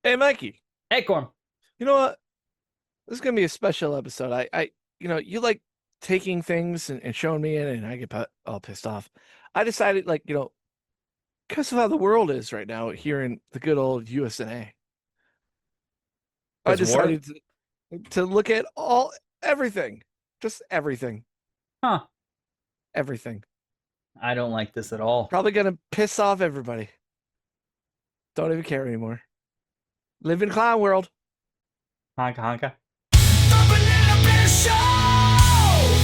Hey, Mikey, Acorn. you know what? This is gonna be a special episode. You like taking things and showing me it, and I get all pissed off. I decided, because of how the world is right now here in the good old USA, I There's war? decided to look at everything, just everything, Huh. everything. I don't like this at all. Probably gonna piss off everybody. Don't even care anymore. Live in clown world. Honka honka. The Banana Bear Show!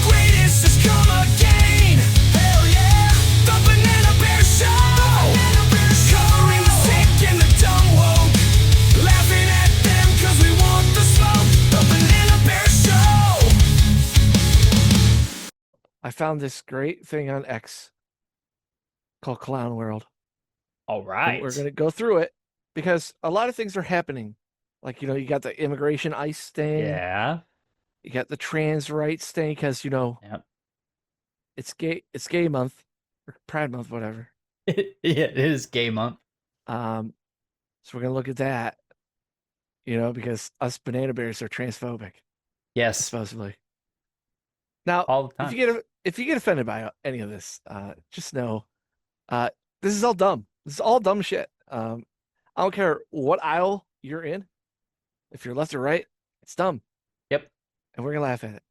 Greatest has come again! Hell yeah! The Banana Bear Show! Covering the sick and the dumb woke. Laughing at them cause we want the smoke. The Banana Bear Show! I found this great thing on X called Clown World. All And we're right. going to go through it because a lot of things are happening. Like, you got the immigration ICE thing, Yeah. you got the trans rights thing because, Yep. it's gay month or Pride month, whatever. Yeah, it is gay month. Um, so we're going to look at that, because us banana bears are transphobic, Yes. supposedly. Now, All the if time. you get offended by any of this, just know, uh, this is all dumb. This is all dumb shit. I don't care what aisle you're in. If you're left or right, it's dumb, Yep. and we're gonna laugh at it.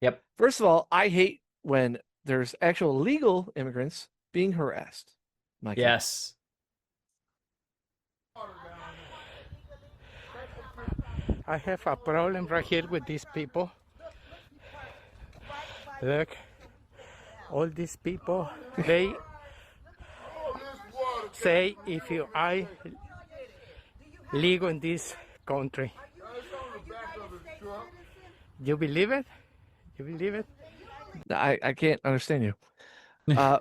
Yep. First of all, I hate when there's actual legal immigrants being harassed. Mikey, Yes. I have a problem right here with these people. Look, all these people, they say if you are legal in this country, you believe it? You believe it? I can't understand you. Uh,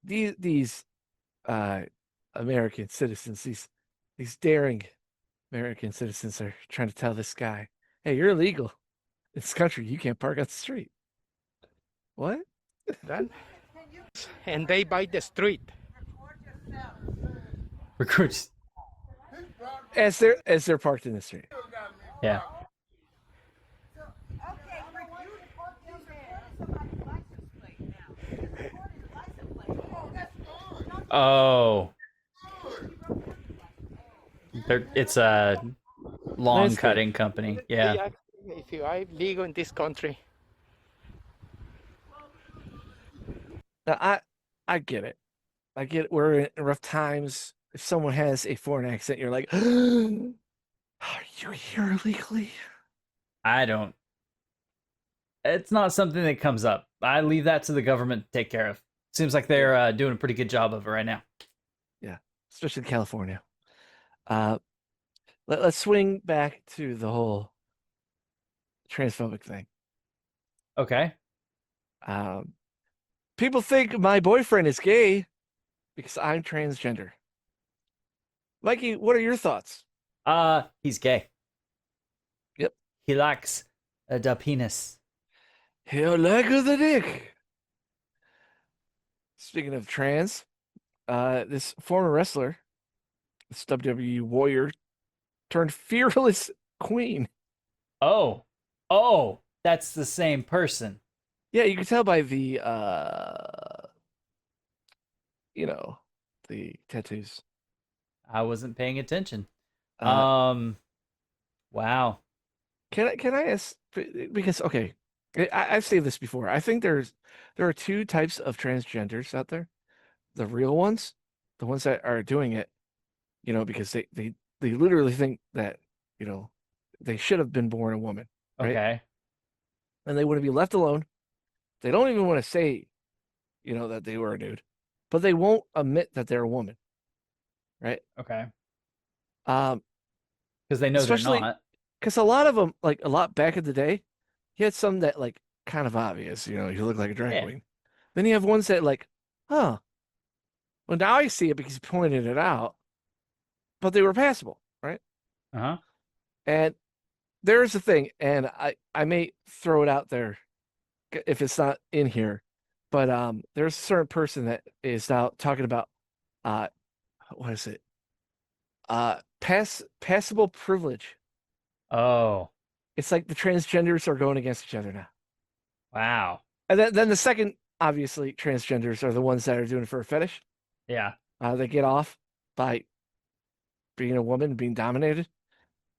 these American citizens, these daring American citizens are trying to tell this guy, "Hey, you're illegal in this country. You can't park on the street." What? Then, and they buy the street. Recruits. As they're parked in the street. Yeah. Oh. It's a lawn Landscape. cutting company. They Yeah. ask if you are legal in this country. Now, I get it. I get it. We're in rough times. If someone has a foreign accent, you're like, are you here illegally? I don't. It's not something that comes up. I leave that to the government to take care of. Seems like they're doing a pretty good job of it right now. Yeah, especially in California. Uh, let's swing back to the whole transphobic thing. Okay. Um, People think my boyfriend is gay because I'm transgender. Mikey, what are your thoughts? He's gay. Yep. He likes the penis. He'll like the dick. Speaking of trans, this former wrestler, this WWE warrior, turned fearless queen. Oh, oh, that's the same person. Yeah, you can tell by the you know, the tattoos. I wasn't paying attention. Uh, Um, wow. can I ask because okay, I've said this before. I think there are two types of transgenders out there. The real ones, the ones that are doing it, because they literally think that, you know, they should have been born a woman, right? Okay. And they want to be left alone. They don't even want to say, that they were a dude, but they won't admit that they're a woman, right? Okay. Um, Because they know they're Especially not. because a lot of them, like a lot back in the day, you had some that like kind of obvious, you look like a drag Yeah. queen. Then you have ones that like, huh, well now I see it because you pointed it out, but they were passable, right? Uh-huh. And there's the thing, and I may throw it out there if it's not in here, but there's a certain person that is now talking about uh what is it? passable privilege. Oh, It's like the transgenders are going against each other now. wow. And then the second, obviously, transgenders are the ones that are doing it for a fetish. Yeah. They get off by being a woman, being dominated.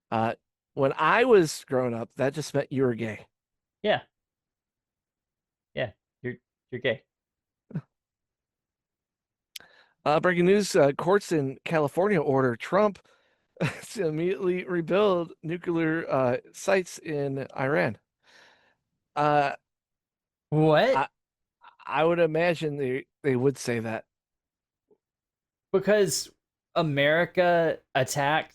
Uh, when I was growing up, that just meant you were gay. Yeah. Yeah. You're gay. Breaking news: courts in California order Trump to immediately rebuild nuclear sites in Iran. Uh, What? I I would imagine they would say that. Because America attacked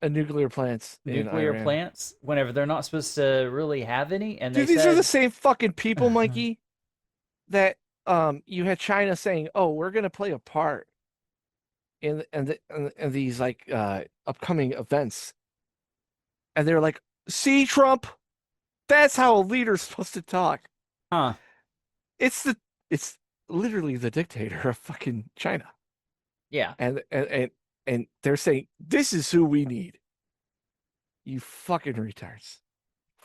Nuclear plants in nuclear Iran. plants whenever they're not supposed to really have any, and they Dude, these are the said, same fucking people, Mikey, that you had China saying, "Oh, we're gonna play a part in these like upcoming events," and they're like, "See, Trump, that's how a leader's supposed to talk." huh, It's the it's literally the dictator of fucking China, yeah, and they're saying this is who we need. You fucking retards,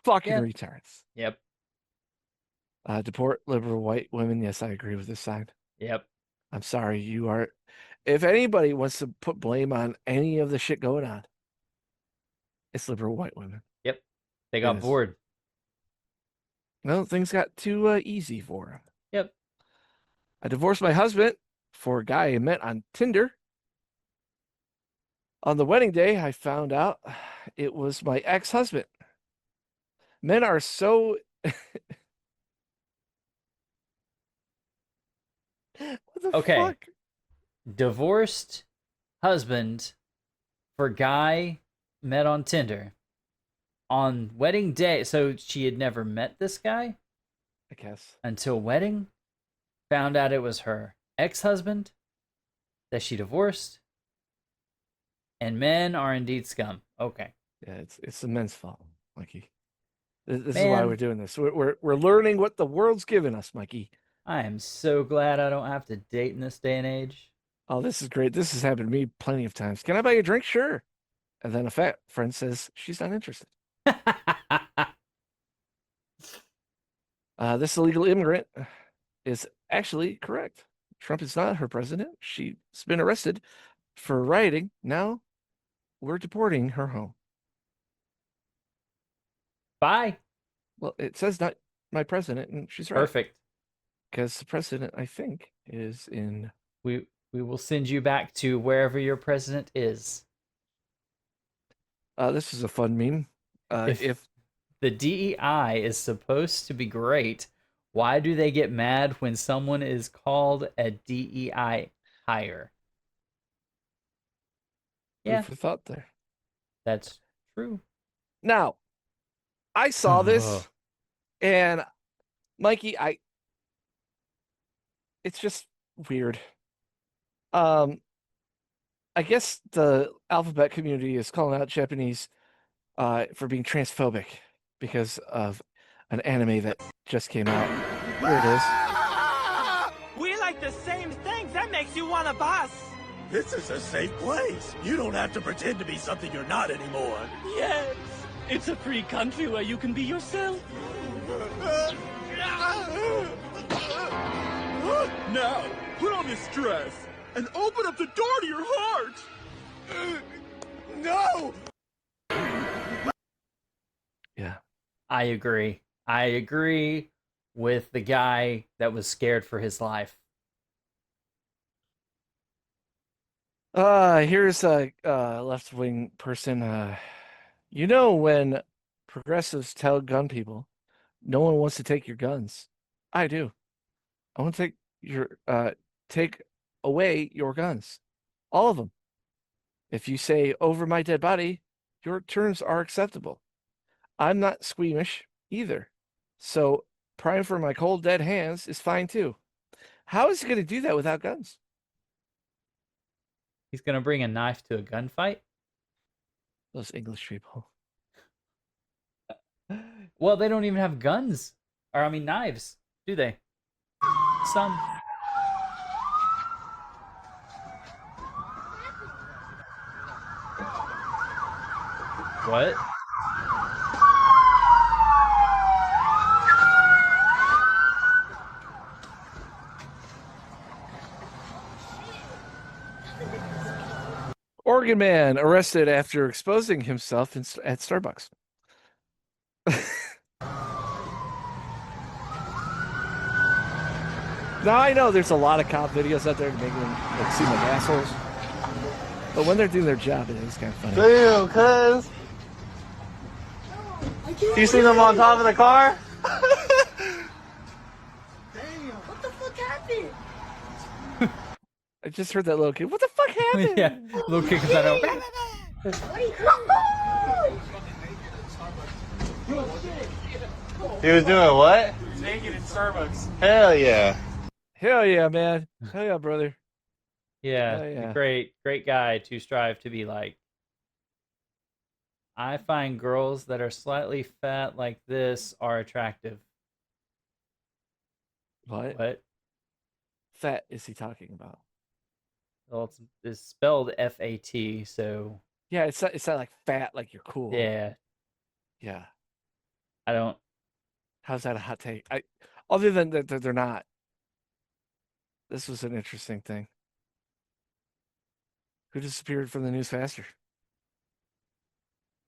fucking yep, retards. yep, Deport liberal white women. Yes, I agree with this side. yep, I'm sorry, you are. If anybody wants to put blame on any of the shit going on, it's liberal white women. yep. They It got is. bored. Well, things got too easy for them. Yep. I divorced my husband for a guy I met on Tinder. On the wedding day, I found out it was my ex-husband. Men are so. What the Okay. fuck? Divorced husband for guy met on Tinder on wedding day. So she had never met this guy I guess. until wedding. Found out it was her ex-husband that she divorced. And men are indeed scum. Okay. Yeah, it's the men's fault, Mikey. This is why Man, we're doing this. We're learning what the world's given us, Mikey. I am so glad I don't have to date in this day and age. Oh, this is great. This has happened to me plenty of times. Can I buy you a drink? Sure. And then a fat friend says she's not interested. This illegal immigrant is actually correct. Trump is not her president. She's been arrested for rioting. Now we're deporting her home. Bye. Well, it says not my president, and she's right. Perfect. Because the president, I think, is in. We will send you back to wherever your president is. This is a fun meme. If the DEI is supposed to be great, why do they get mad when someone is called a DEI hire? Yeah, food for thought there. that's true. Now, I saw this, and Mikey, it's just weird. I guess the alphabet community is calling out Japanese for being transphobic because of an anime that just came out. Here it is. We like the same things. That makes you want to boss. This is a safe place. You don't have to pretend to be something you're not anymore. Yes. It's a free country where you can be yourself. Now, put on this dress and open up the door to your heart. No! Yeah. I agree. I agree with the guy that was scared for his life. Here's a left-wing person. You know when progressives tell gun people, no one wants to take your guns. I do. I want to take away your guns. All of them. If you say over my dead body, your terms are acceptable. I'm not squeamish either. So prime for my cold dead hands is fine too. How is he going to do that without guns? He's gonna bring a knife to a gunfight. Those English people. Well, they don't even have guns, or I mean knives, do they? Some. What? Oregon man arrested after exposing himself at Starbucks. Now I know there's a lot of cop videos out there making them like seem like assholes, but when they're doing their job, it is kind of funny. Damn, cuz. You seen them on top of the car? What the fuck happened? I just heard that little kid. What the fuck happened? Yeah, little kid comes out of He was doing what? Naked in Starbucks. Hell yeah. Hell yeah, man. Hell yeah, brother. Yeah, Oh, yeah. great guy to strive to be like. I find girls that are slightly fat like this are attractive. What What? fat is he talking about? Well, it's spelled FAT, so Yeah, it's not like fat, like you're cool. yeah, Yeah. I don't. How's that a hot take? Other than that they're not. This was an interesting thing. Who disappeared from the news faster?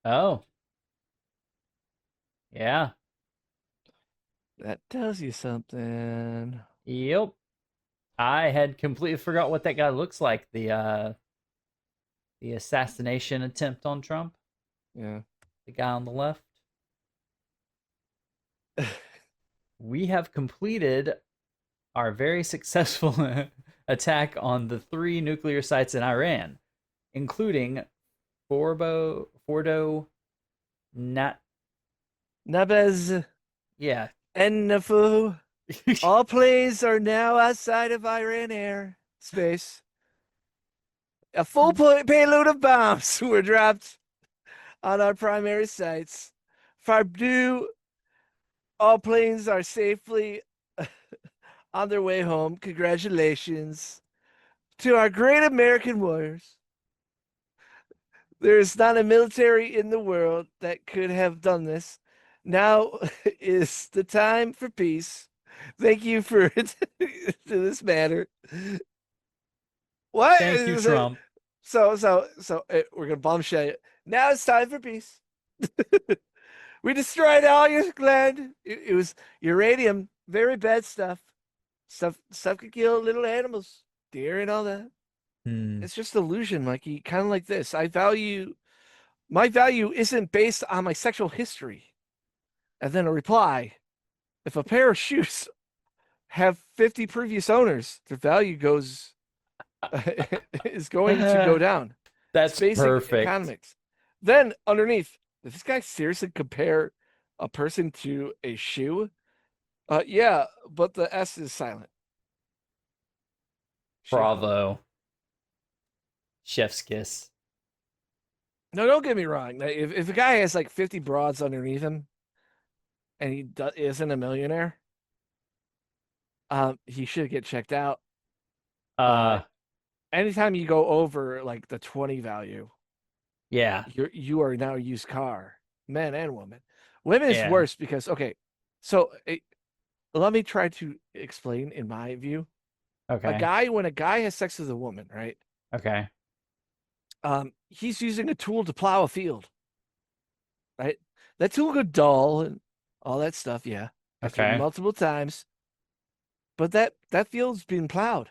Oh, yeah, That tells you something. yep. I had completely forgot what that guy looks like. The assassination attempt on Trump. Yeah. The guy on the left. We have completed our very successful attack on the 3 nuclear sites in Iran, including Fordo, Nabez yeah. and Nafu. All planes are now outside of Iran air space. A full payload of bombs were dropped on our primary sites. Fardu, all planes are safely on their way home. Congratulations to our great American warriors. There is not a military in the world that could have done this. Now is the time for peace. Thank you for to this matter. What? Thank you, Trump. So we're gonna bombshell you. Now it's time for peace. We destroyed all your land. It was uranium, very bad stuff. Stuff could kill little animals, deer and all that. Hmm. It's just illusion, Mikey. Kind of like this. My value isn't based on my sexual history. And then a reply: if a pair of shoes have 50 previous owners, their value goes is going to go down. That's It's basic perfect. economics. Then underneath, did this guy seriously compare a person to a shoe? Yeah, but the S is silent. Shoe. Bravo. Chef's kiss. No, don't get me wrong. If a guy has like 50 broads underneath him and he isn't a millionaire, he should get checked out. Anytime you go over like the 20 value, Yeah. you are now a used car, men and women. Women is Yeah. worse because so let me try to explain in my view. Okay. When a guy has sex with a woman, right? Okay. He's using a tool to plow a field, right? That tool could dull and all that stuff, yeah. After Okay. multiple times, but that field's being plowed,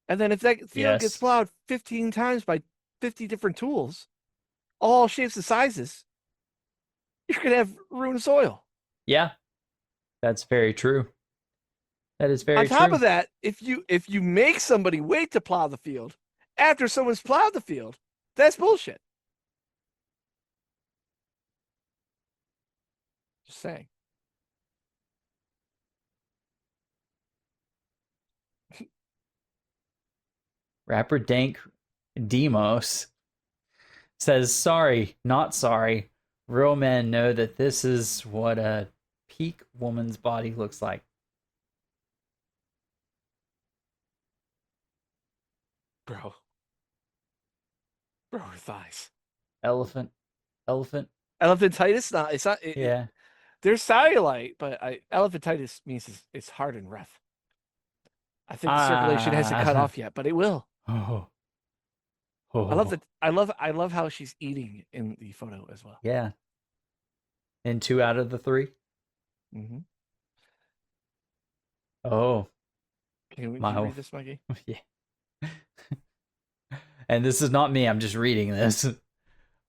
and then if that field gets Yes. plowed 15 times by 50 different tools, all shapes and sizes, you're gonna have ruined soil. Yeah. That's very true. That is very On top true. of that, if you make somebody wait to plow the field after someone's plowed the field, that's bullshit. Just saying. Rapper Dank Demos says, sorry, not sorry. Real men know that this is what a peak woman's body looks like. Bro, her thighs. Elephant. Elephant. Elephantitis? No, it's not. Yeah. There's cellulite, but elephantitis means it's hard and rough. I think the circulation hasn't cut off yet, but it will. Oh. I love Oh. that. I love how she's eating in the photo as well. Yeah. And 2 out of the 3. Mm-hmm. Oh. Can you My read this, Mikey? yeah. And this is not me. I'm just reading this.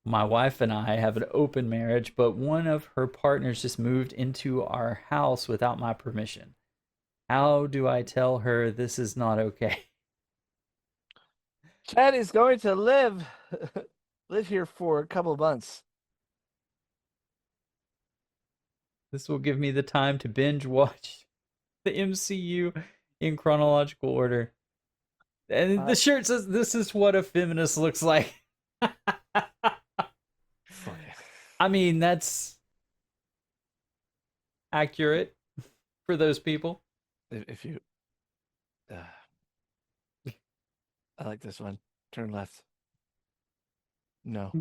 My wife and I have an open marriage, but one of her partners just moved into our house without my permission. How do I tell her this is not okay? Chad is going to live here for a couple of months. This will give me the time to binge watch the MCU in chronological order. And the shirt says, "This is what a feminist looks like." I mean, that's accurate for those people. If you, I like this one. Turn left. No.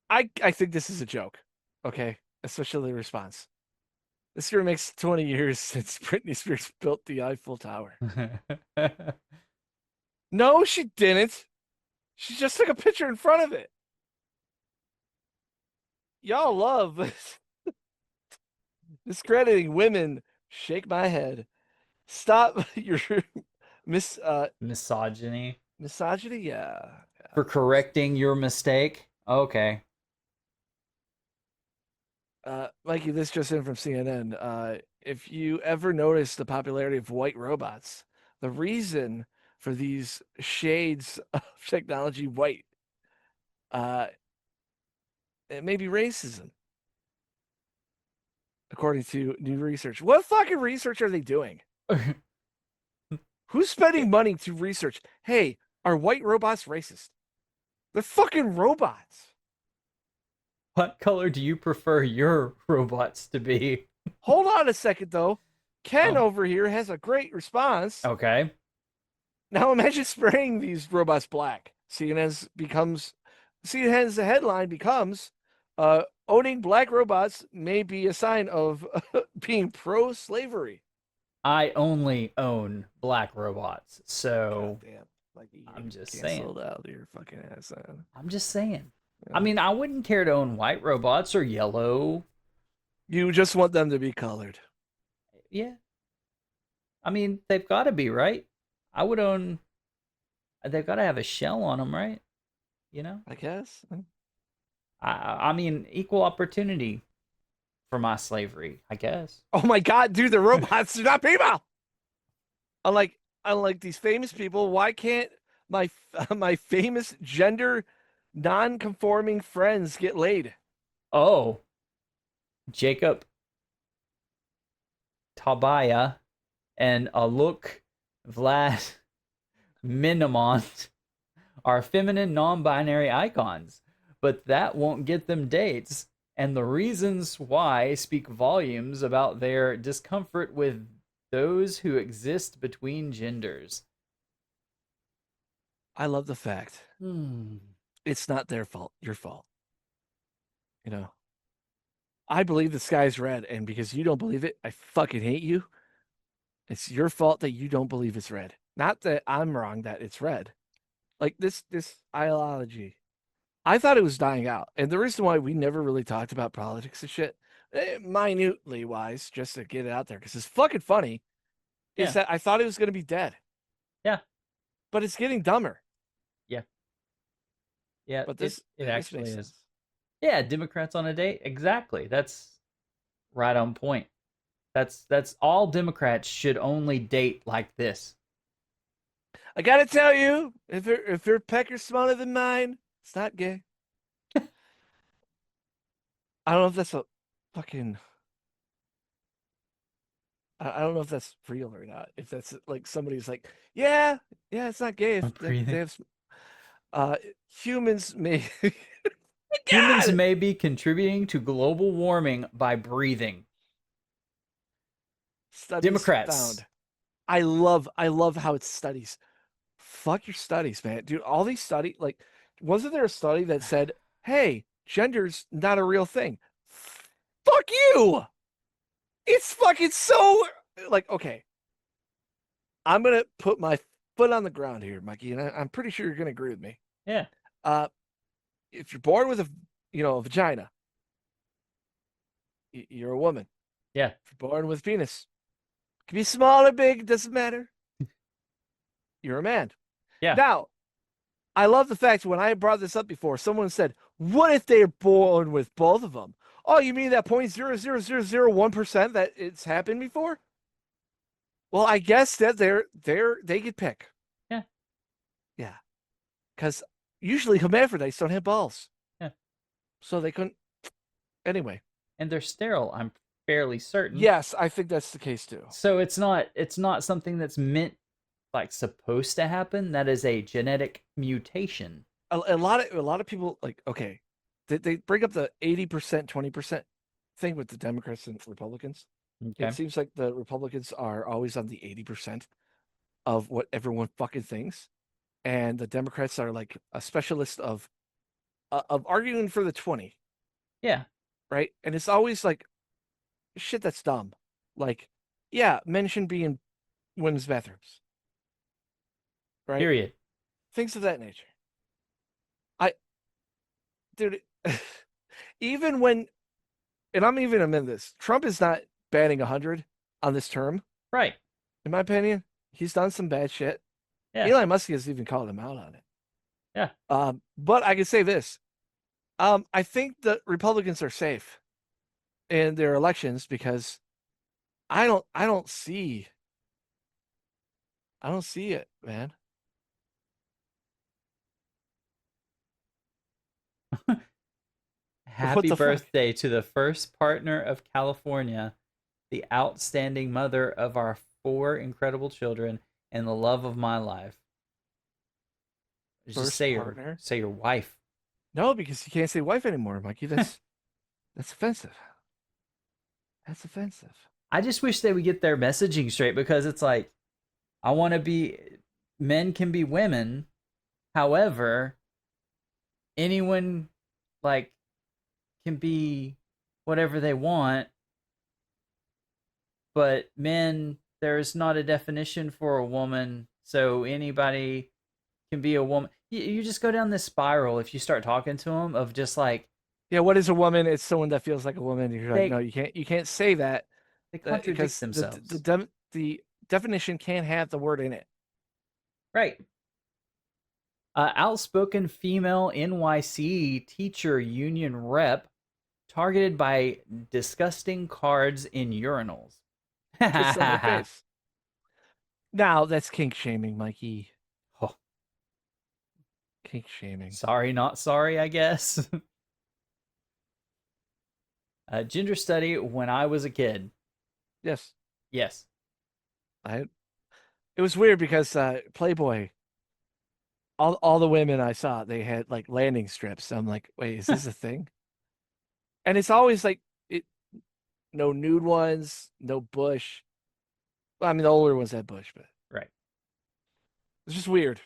I think this is a joke. Okay, especially the response. This year makes 20 years since Britney Spears built the Eiffel Tower. No, she didn't. She just took a picture in front of it. Y'all love discrediting women. Shake my head. Stop your Misogyny. misogyny. Yeah. For correcting your mistake. Okay. Mikey, this just in from CNN. If you ever notice the popularity of white robots, the reason for these shades of technology white, it may be racism, according to new research. What fucking research are they doing? Who's spending money to research? Hey, are white robots racist? They're fucking robots. What color do you prefer your robots to be? Hold on a second, though. Ken over here has a great response. Okay. Now imagine spraying these robots black. CNN's headline becomes, owning black robots may be a sign of being pro-slavery. I only own black robots, so Damn, like I'm just saying. Canceled out of your fucking ass. I'm just saying. Yeah. I mean, I wouldn't care to own white robots or yellow. You just want them to be colored. Yeah. I mean, they've got to be, right? I would own. They've got to have a shell on them, right? You know? I guess. I mean, equal opportunity for my slavery, I guess. Oh my god, dude, the robots are not people. Unlike these famous people, why can't my famous gender non-conforming friends get laid? Oh. Jacob Tabaya and Aluk Vlad Minamont are feminine non-binary icons, but that won't get them dates, and the reasons why speak volumes about their discomfort with those who exist between genders. I love the fact it's not their fault, your fault. You know, I believe the sky's red, and because you don't believe it, I fucking hate you. It's your fault that you don't believe it's red. Not that I'm wrong that it's red. Like this ideology, I thought it was dying out. And the reason why we never really talked about politics and shit, minutely wise, just to get it out there, because it's fucking funny, is that I thought it was going to be dead. Yeah. But it's getting dumber. Yeah. Yeah, but this actually makes is. sense. Yeah, Democrats on a date. Exactly. That's right on point. That's all Democrats should only date like this. I gotta tell you, if your pecker's smaller than mine, it's not gay. I don't know if that's a fucking. I don't know if that's real or not. If that's like somebody's like, yeah, it's not gay. If they have, humans may. Humans may be contributing to global warming by breathing. Studies Democrats. Found. I love how it studies. Fuck your studies, man. Dude, all these like wasn't there a study that said, "Hey, gender's not a real thing"? Fuck you! It's fucking so like okay. I'm gonna put my foot on the ground here, Mikey, and I'm pretty sure you're gonna agree with me. Yeah. Uh, if you're born with a vagina, you're a woman. Yeah. If you're born with a penis, it can be small or big, doesn't matter. You're a man. Yeah. Now, I love the fact when I brought this up before, someone said, "What if they're born with both of them?" Oh, you mean that 0.00001% that it's happened before? Well, I guess that they could pick. Yeah. Yeah. Because usually hermaphrodites don't have balls. Yeah. So they couldn't. Anyway. And they're sterile, I'm fairly certain. Yes, I think that's the case too. So it's not something that's meant like supposed to happen. That is a genetic mutation. A lot of people like okay, they bring up the 80% 20% thing with the Democrats and Republicans. Okay. It seems like the Republicans are always on the 80% of what everyone fucking thinks, and the Democrats are like a specialist of arguing for the 20, Yeah. right? And it's always like shit that's dumb. Like, yeah, men shouldn't be in women's bathrooms. Right? Period. Things of that nature. Dude, even when, and I'm even amend this, Trump is not batting 100 on this term. Right. In my opinion, he's done some bad shit. Yeah. Elon Musk has even called him out on it. Yeah. But I can say this. I think the Republicans are safe in their elections because I don't see it, man. Happy the fuck? birthday to the first partner of California, the outstanding mother of our 4 incredible children, and the love of my life. Just First say partner? say your wife. No, because you can't say wife anymore, Mikey. That's offensive. That's offensive. I just wish they would get their messaging straight because it's like, I want to be, men can be women. However, anyone like can be whatever they want. But men, there's not a definition for a woman. So anybody can be a woman. You just go down this spiral if you start talking to them of just like, yeah, what is a woman? It's someone that feels like a woman. You're like, no, you can't say that. They contradict because themselves. The definition can't have the word in it. Right. Outspoken female NYC teacher union rep targeted by disgusting cards in urinals. Just on the face. Now that's kink shaming, Mikey. Oh. Kink shaming. Sorry, not sorry, I guess. Gender study when I was a kid. Yes. Yes. It was weird because Playboy, all the women I saw, they had like landing strips. I'm like, wait, is this a thing? And it's always like no nude ones, no bush. Well, I mean, the older ones had bush, but right. It's just weird.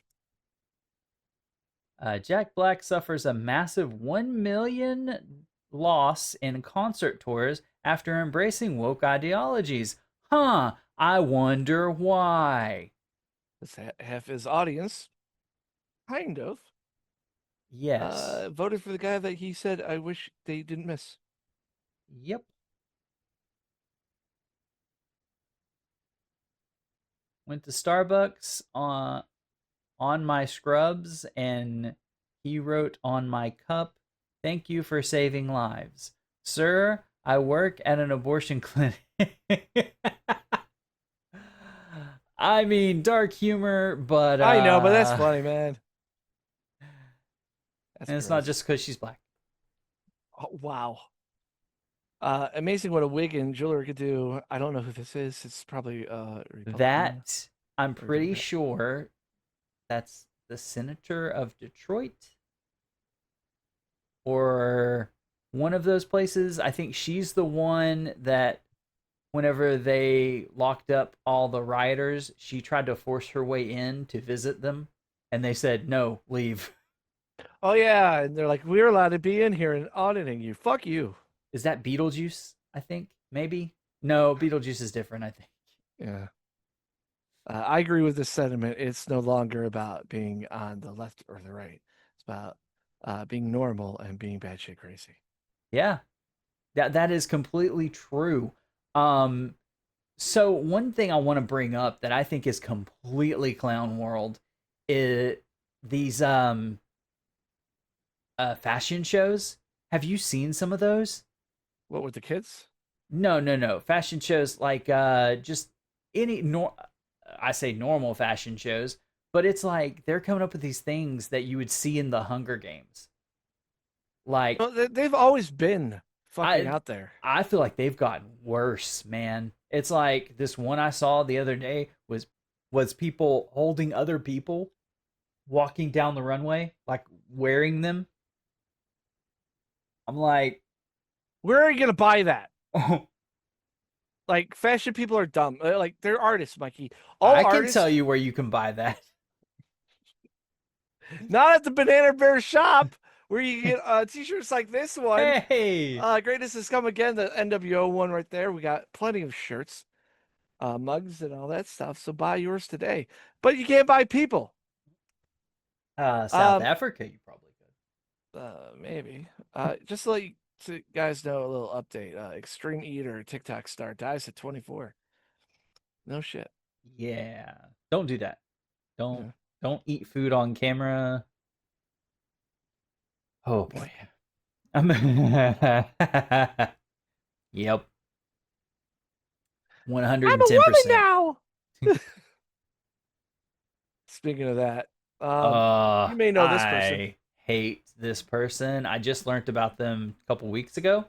Jack Black suffers a massive 1 million loss in concert tours after embracing woke ideologies. Huh, I wonder why. That's half his audience, kind of. Yes. Voted for the guy that he said, I wish they didn't miss. Yep. Went to Starbucks on my scrubs, and he wrote on my cup, "Thank you for saving lives. Sir, I work at an abortion clinic." I mean, dark humor, but I know, but that's funny, man. That's and it's gross. Not just because she's black. Oh, wow. Amazing what a wig and jewelry could do. I don't know who this is. It's probably that I'm pretty sure that's the senator of Detroit or one of those places. I think she's the one that whenever they locked up all the rioters, she tried to force her way in to visit them, and they said, "No, leave." Oh yeah, and they're like, we're allowed to be in here and auditing you. Fuck you. Is that Beetlejuice? I think maybe. No, Beetlejuice is different. I think. Yeah. I agree with this sentiment. It's no longer about being on the left or the right. It's about being normal and being batshit crazy. Yeah, that is completely true. Um, so one thing I want to bring up that I think is completely clown world is these fashion shows. Have you seen some of those? What with the kids? No, no, no. Fashion shows like just any I say normal fashion shows, but it's like they're coming up with these things that you would see in the Hunger Games. Like No, they've always been fucking I out there. I feel like they've gotten worse, man. It's like this one I saw the other day was people holding other people walking down the runway, like wearing them. I'm like, Where are you gonna buy that? oh, Like fashion people are dumb. Like they're artists, Mikey. All I can artists, tell you where you can buy that. not at the Banana Bear shop, where you get t-shirts like this one. Hey, Greatness has come again. The NWO one right there. We got plenty of shirts, mugs, and all that stuff. So buy yours today. But you can't buy people. South Africa, you probably could. Maybe. Just to let you guys know a little update. Extreme Eater TikTok star dies at 24. No shit. Yeah, don't do that. Don't Yeah. don't eat food on camera. Oh boy. I'm Yep. I'm a woman 110%. now. Speaking of that, you may know this person. I hate this person. I just learned about them a couple weeks ago.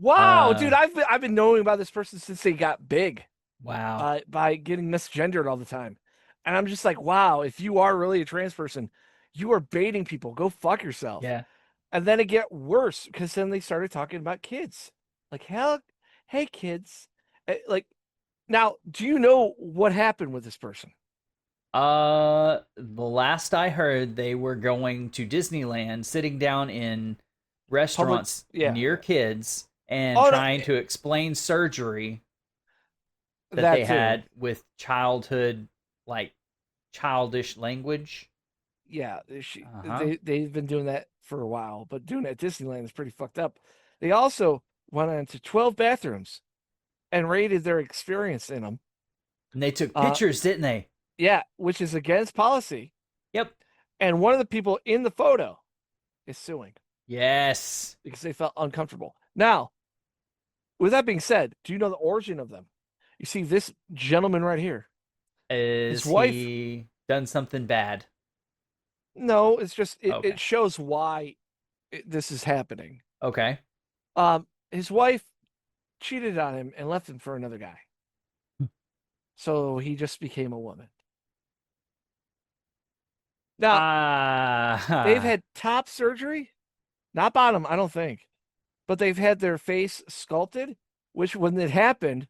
Wow, dude, I've been knowing about this person since they got big. Wow. By getting misgendered all the time. And I'm just like, wow, if you are really a trans person, you are baiting people. Go fuck yourself. Yeah. And then it get worse because then they started talking about kids. Like, hell, hey kids. Like, now, do you know what happened with this person? The last I heard, they were going to Disneyland, sitting down in restaurants Yeah. near kids and Oh, no, trying to explain surgery that that they too. had with childhood, like childish language. Yeah, Uh-huh. they've been doing that for a while, but doing it at Disneyland is pretty fucked up. They also went on to 12 bathrooms and rated their experience in them. And they took Uh, pictures, didn't they? Yeah, which is against policy. Yep. And one of the people in the photo is suing Yes. because they felt uncomfortable. Now, with that being said, do you know the origin of them? You see this gentleman right here. Is wife- he done something bad? No, it's just Okay. it shows why this is happening. Okay. His wife cheated on him and left him for another guy. So he just became a woman. Now, they've had top surgery, not bottom, I don't think, but they've had their face sculpted, which when it happened,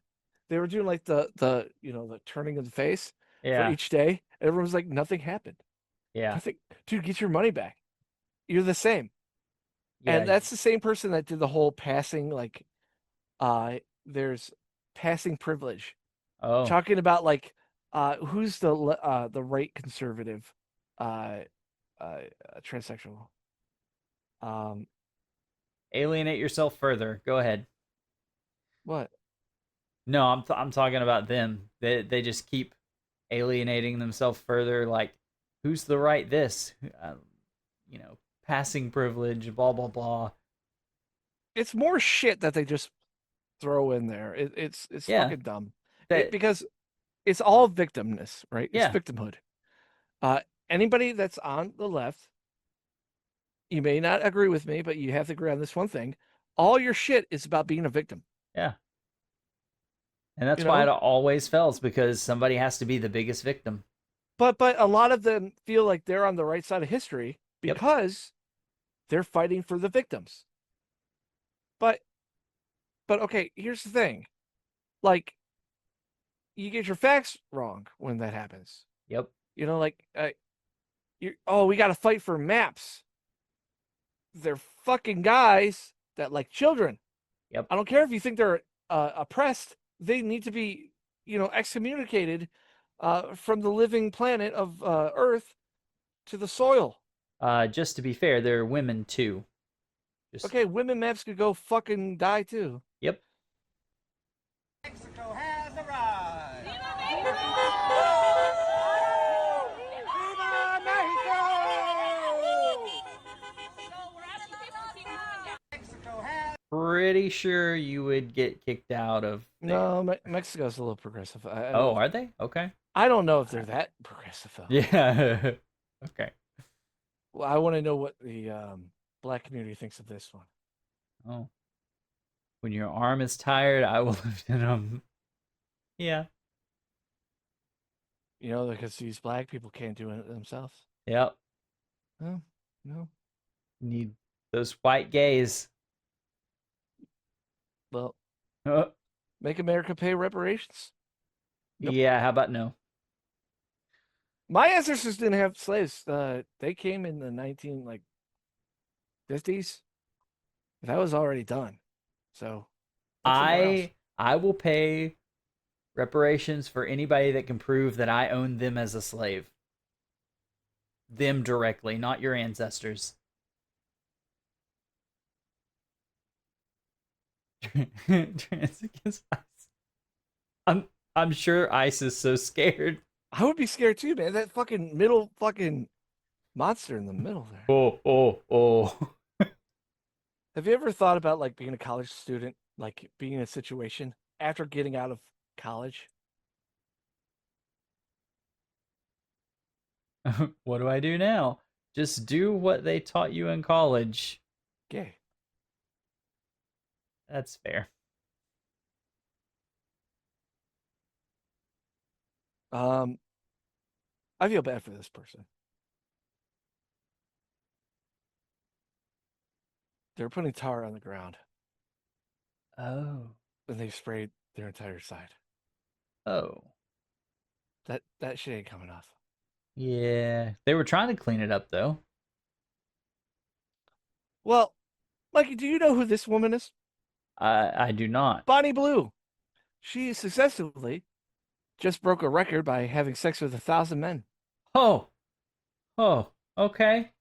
they were doing like the the turning of the face for yeah. each day. And everyone was like, nothing happened. Yeah. I think, dude, get your money back. You're the same. Yeah. And that's the same person that did the whole passing, like, there's passing privilege. Oh. Talking about like, who's the right conservative, transsexual. Alienate yourself further. Go ahead. What? No, I'm talking about them. They just keep alienating themselves further. Like, who's the right this? Passing privilege. Blah blah blah. It's more shit that they just throw in there. It's Yeah. fucking dumb. That Because it's all victimness, right? It's Yeah. victimhood. Anybody that's on the left, you may not agree with me, but you have to agree on this one thing. All your shit is about being a victim. yeah. And that's You why it know? always fails, because somebody has to be the biggest victim. But a lot of them feel like they're on the right side of history Yep. because they're fighting for the victims. But okay, here's the thing. Like, you get your facts wrong when that happens. Yep. Like, we got to fight for maps. they're fucking guys that like children. Yep. I don't care if you think they're oppressed. They need to be, excommunicated from the living planet of Earth to the soil. Just to be fair, there are women too. Just Okay, women maps could go fucking die too. yep. Mexico has arrived. Pretty sure you would get kicked out of there. No, Mexico's a little progressive. Oh, are they? Okay. I don't know if they're that progressive though. Yeah. Okay. Well, I want to know what the black community thinks of this one. Oh. When your arm is tired, I will lift it up. Yeah. Because these black people can't do it themselves. Yep. Oh, no. Need those white gays. Well, Uh, make America pay reparations. Nope. Yeah, how about no? My ancestors didn't have slaves. They came in the 50s. That was already done. So look somewhere else. I will pay reparations for anybody that can prove that I owned them as a slave. Them directly, not your ancestors. Trans against ICE. I'm sure ICE is so scared. I would be scared too, man. That fucking middle fucking monster in the middle there. Oh. Have you ever thought about like being a college student, like being in a situation after getting out of college? What do I do now? Just do what they taught you in college. Gay. That's fair. I feel bad for this person. They're putting tar on the ground Oh. and they sprayed their entire side. Oh. That shit ain't coming off. Yeah. They were trying to clean it up though. Well, Mikey, do you know who this woman is? I do not. Bonnie Blue. She successfully just broke a record by having sex with 1,000 men. Oh. Okay.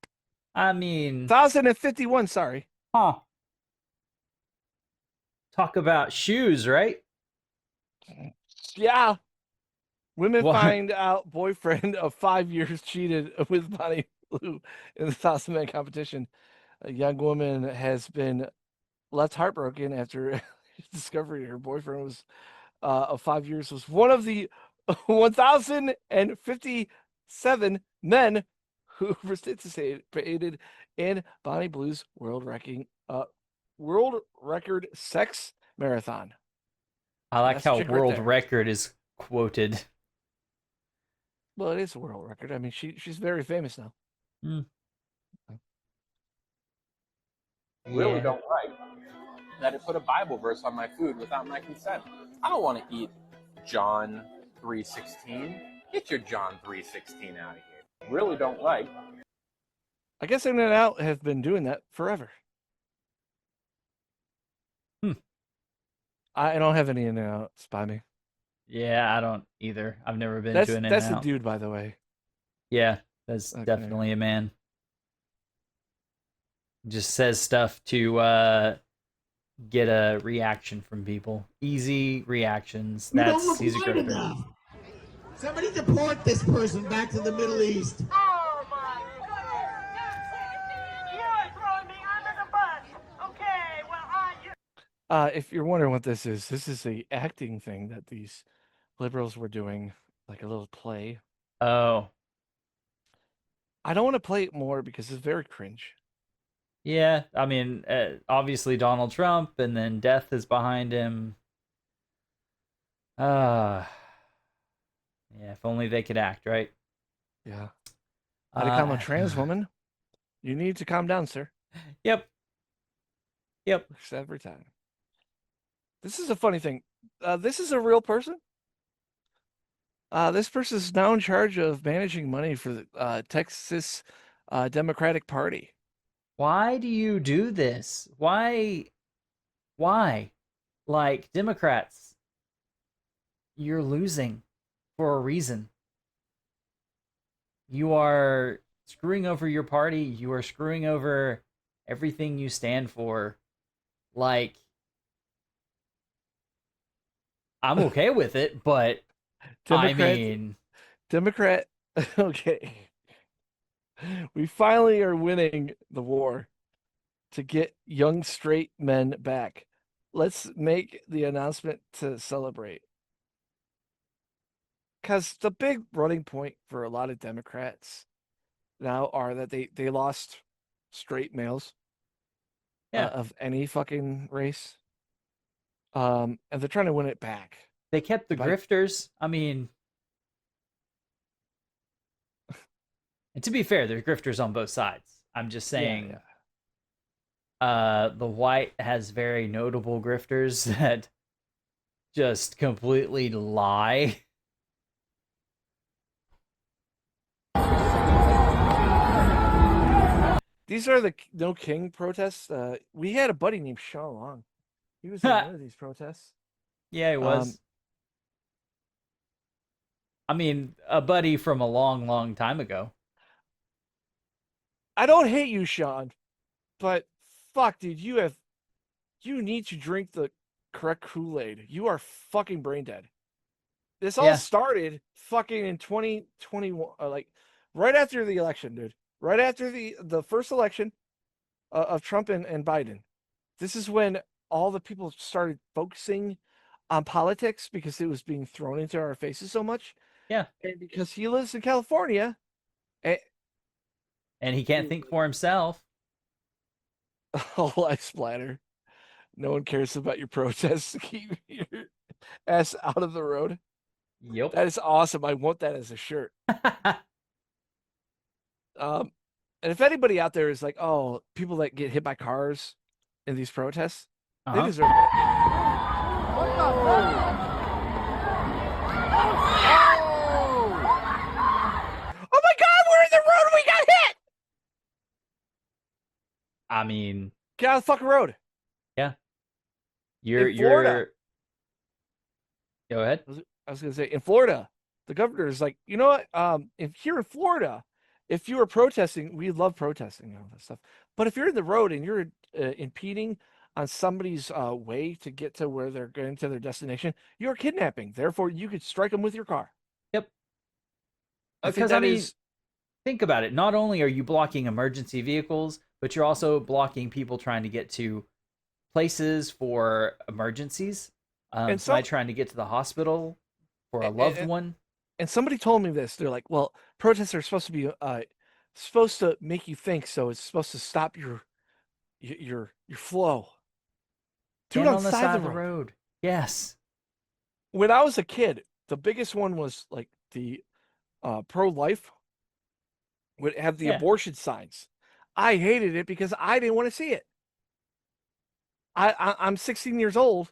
I mean, 1,051, sorry. huh. Talk about shoes, right? Yeah. Women What? find out boyfriend of 5 years cheated with Bonnie Blue in the 1,000 men competition. A young woman has been left heartbroken after discovering her boyfriend was of 5 years was one of the 1,057 men who participated in Bonnie Blue's world record sex marathon. I like That's a how chick right world there. record is quoted. Well, it is a world record. I mean, she's very famous now. Really Yeah. don't like that it put a Bible verse on my food without my consent. I don't want to eat John 3:16. Get your John 3:16 out of here. Really don't like. I guess In-N-Out have been doing that forever. I don't have any In-N-Outs by me. Yeah, I don't either. I've never been That's to an that's the In-N-Out. dude, by the way. Yeah, that's Okay. definitely a man. Just says stuff to get a reaction from people. Easy reactions. You don't He's a look right grifter. enough. Somebody deport this person back to the Middle East. Oh my goodness! You're throwing me under the bus. Okay, well If you're wondering what this is a acting thing that these liberals were doing, like a little play. Oh, I don't want to play it more because it's very cringe. yeah. I mean, obviously Donald Trump, and then death is behind him. Yeah. If only they could act, right? Yeah. To become a Uh, trans woman, you need to calm down, sir. Yep. Works every time. This is a funny thing. This is a real person. This person is now in charge of managing money for the Texas Democratic Party. Why do you do this? Why? Like, Democrats, you're losing for a reason. You are screwing over your party. You are screwing over everything you stand for. Like, I'm okay with it, but I Democrat, mean, Democrat. Okay, we finally are winning the war to get young straight men back. Let's make the announcement to celebrate. Because the big running point for a lot of Democrats now are that they lost straight males yeah, of any fucking race. And they're trying to win it back. they kept the By grifters. I mean, and to be fair, there's grifters on both sides. I'm just yeah, saying, yeah. the white has very notable grifters that just completely lie. These are the No King protests. We had a buddy named Sean Long. He was in one of these protests. Yeah, it was. I mean, a buddy from a long, long time ago. I don't hate you, Sean, but fuck, dude, you need to drink the correct Kool-Aid. You are fucking brain dead. This all Yeah. started fucking in 2021, like right after the election, dude. Right after the first election of Trump and Biden. This is when all the people started focusing on politics because it was being thrown into our faces so much. Yeah. And because he lives in California, and, And he can't think for himself. oh, life splatter. No one cares about your protests. Keep your ass out of the road. Yep. That is awesome. I want that as a shirt. And if anybody out there is like, oh, people that get hit by cars in these protests, they deserve it. Oh my God, we're in the road and we got hit! I mean, Get out of the fucking road. yeah. In Florida. Go ahead. I was gonna say in Florida, the governor is like, you know what? If here in Florida, if you are protesting, we love protesting and all that stuff. But if you're in the road and you're impeding on somebody's way to get to where they're going to their destination, you're kidnapping. Therefore, you could strike them with your car. Yep. I think Because, I that mean, is think about it. Not only are you blocking emergency vehicles, but you're also blocking people trying to get to places for emergencies. and Somebody some trying to get to the hospital for a and, loved and, one. and somebody told me this. They're like, well, protests are supposed to be supposed to make you think, so it's supposed to stop your flow. Do it Stand on on the side side of the road. road. Yes. When I was a kid, the biggest one was like the pro-life would have the Yeah. abortion signs. I hated it because I didn't want to see it. I'm 16 years old.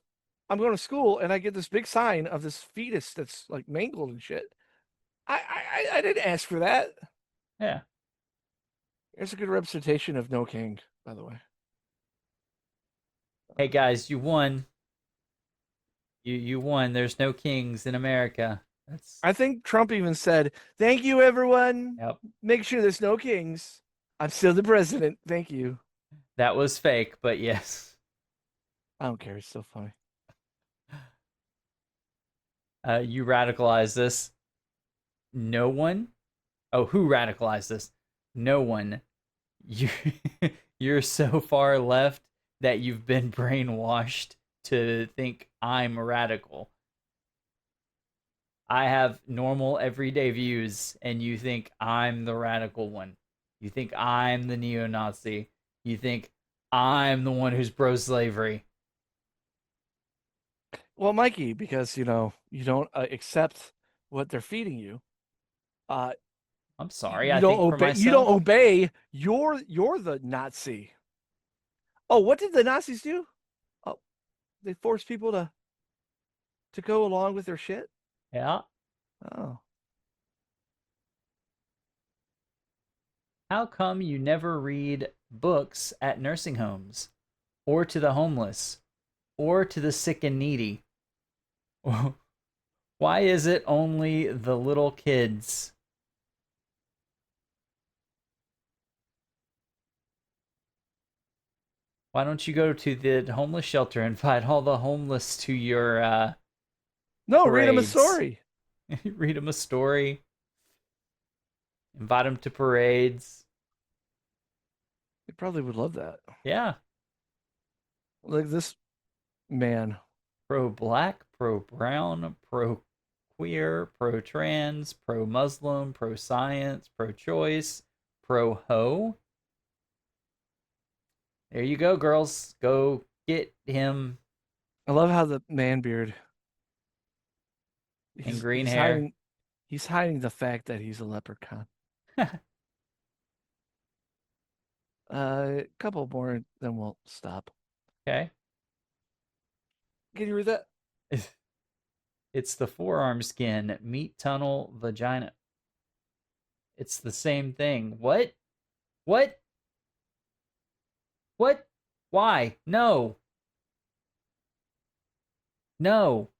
I'm going to school and I get this big sign of this fetus that's like mangled and shit. I didn't ask for that. Yeah. There's a good representation of No King, by the way. Hey guys, you won. You won. There's no kings in America. That's I think Trump even said, "Thank you, everyone. Yep. Make sure there's no kings. I'm still the president. Thank you." That was fake, but yes. I don't care. It's so funny. You radicalized this. No one. Oh, who radicalized this? No one. You you're so far left that you've been brainwashed to think I'm radical. I have normal everyday views and you think I'm the radical one. You think I'm the neo-Nazi. You think I'm the one who's pro-slavery. Well, Mikey, because you don't accept what they're feeding you. I'm sorry. You I don't think for obey. myself. You don't obey. You're the Nazi. Oh, what did the Nazis do? Oh, they forced people to go along with their shit. Yeah. Oh, How come you never read books at nursing homes, or to the homeless, or to the sick and needy? Why is it only the little kids? Why don't you go to the homeless shelter and invite all the homeless to your No, read him a parades? story. Read them a story. Invite them to parades. They probably would love that. Yeah. Like this man. Pro black, pro brown, pro queer, pro trans, pro Muslim, pro science, pro choice, pro ho. There you go, girls. Go get him. I love how the man beard. And green hair. hiding. He's hiding the fact that he's a leprechaun. A couple more, then we'll stop. Okay. Can you read that? It's the forearm skin, meat tunnel, vagina. It's the same thing. What? What? What? Why? No. No.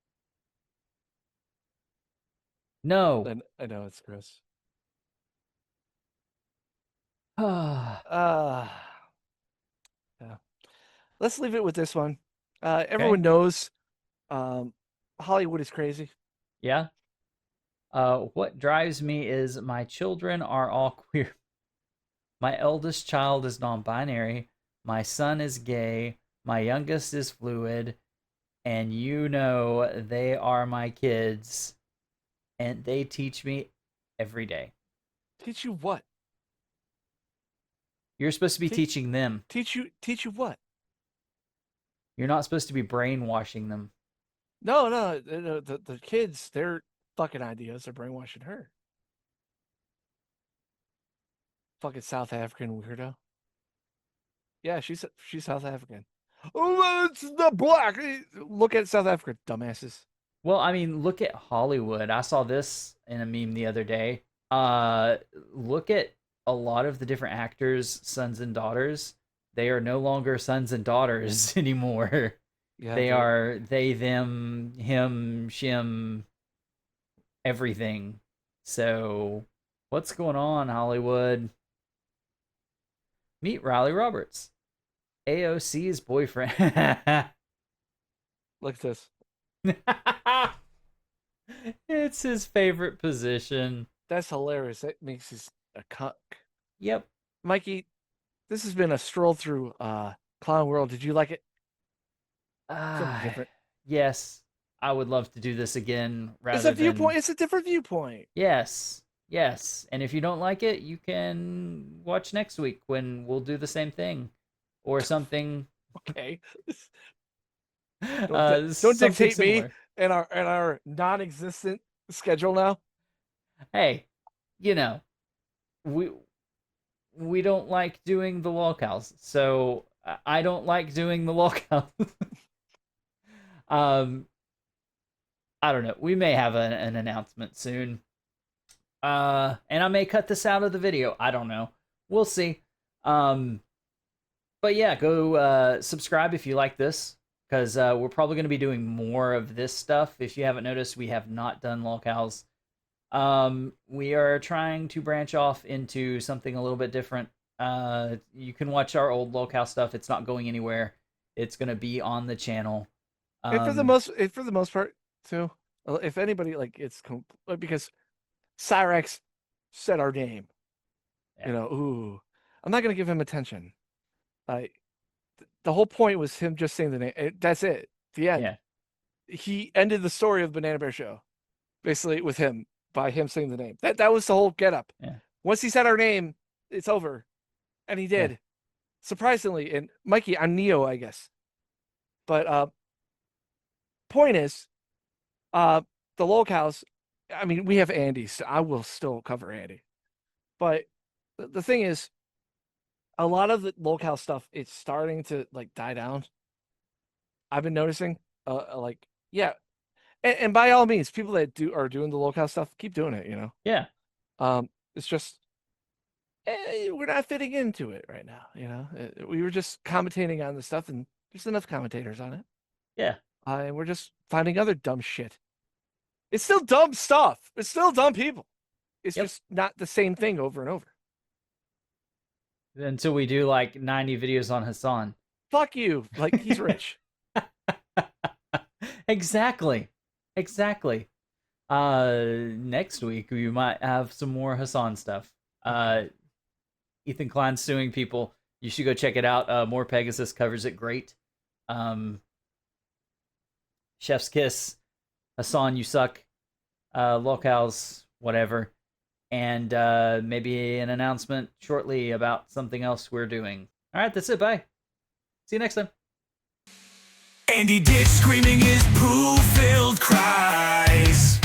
No. I know it's gross. Ah. Yeah. Let's leave it with this one. Everyone knows Hollywood is crazy. Yeah. What drives me is my children are all queer. My eldest child is non-binary. My son is gay. My youngest is fluid. And you know they are my kids. And they teach me every day. Teach you what? You're supposed to be teaching them. Teach you what? You're not supposed to be brainwashing them. No, the kids, their fucking ideas are brainwashing her. Fucking South African weirdo. Yeah, she's South African. Oh, it's the black. Look at South Africa, dumbasses. Well, I mean, look at Hollywood. I saw this in a meme the other day. Look at a lot of the different actors' sons and daughters. They are no longer sons and daughters anymore. Yeah, they are they, them, him, shim, everything. So, what's going on, Hollywood? Meet Riley Roberts, AOC's boyfriend. Look at this. It's his favorite position. That's hilarious. That makes us a cuck. Yep. Mikey, this has been a stroll through Clown World. Did you like it? Something different. Yes. I would love to do this again. It's a viewpoint. It's a different viewpoint. Yes. Yes. And if you don't like it, you can watch next week when we'll do the same thing or something. Okay. Don't dictate me and our non-existent schedule now. Hey, you know, we don't like doing the lolcows, so I don't like doing the lolcows. I don't know. We may have an announcement soon. And I may cut this out of the video. I don't know. We'll see. But yeah, go subscribe if you like this, because we're probably going to be doing more of this stuff. If you haven't noticed, we have not done lolcows. We are trying to branch off into something a little bit different. You can watch our old lolcow stuff. It's not going anywhere. It's going to be on the channel. And for the most part, too. If anybody because Cyrex said our name, Yeah. you know, ooh, I'm not gonna give him attention. The whole point was him just saying the name. That's it. The end. Yeah. He ended the story of the Banana Bear Show, basically with him by him saying the name. That was the whole getup. Yeah. Once he said our name, it's over, and he did, surprisingly. And Mikey, I'm Neo, I guess. But point is, the lolcows. I mean, we have Andy, so I will still cover Andy. But the thing is, a lot of the lolcow stuff, it's starting to die down. I've been noticing, yeah, and by all means, people that are doing the lolcow stuff, keep doing it. You know. Yeah. It's just we're not fitting into it right now. You know, we were just commentating on the stuff, and there's enough commentators on it. Yeah. And we're just finding other dumb shit. It's still dumb stuff. It's still dumb people. It's just not the same thing over and over. Until we do like 90 videos on Hassan. Fuck you. Like, he's rich. Exactly. Next week we might have some more Hassan stuff. Ethan Klein suing people. You should go check it out. More Pegasus covers it great. Chef's Kiss, Hassan, you suck. Locals, whatever. And maybe an announcement shortly about something else we're doing. All right, that's it. Bye. See you next time. Andy Ditch screaming his poo-filled cries.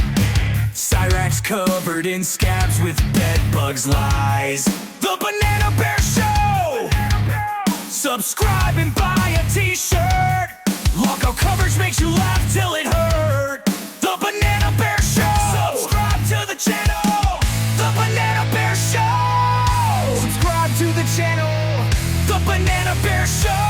Cyrax covered in scabs with bedbugs lies. The Banana Bear Show! Subscribe and buy a t-shirt. Lockout coverage makes you laugh till it hurt. The Banana Bear Show! Subscribe to the channel. The Banana Bear Show! Subscribe to the channel. The Banana Bear Show!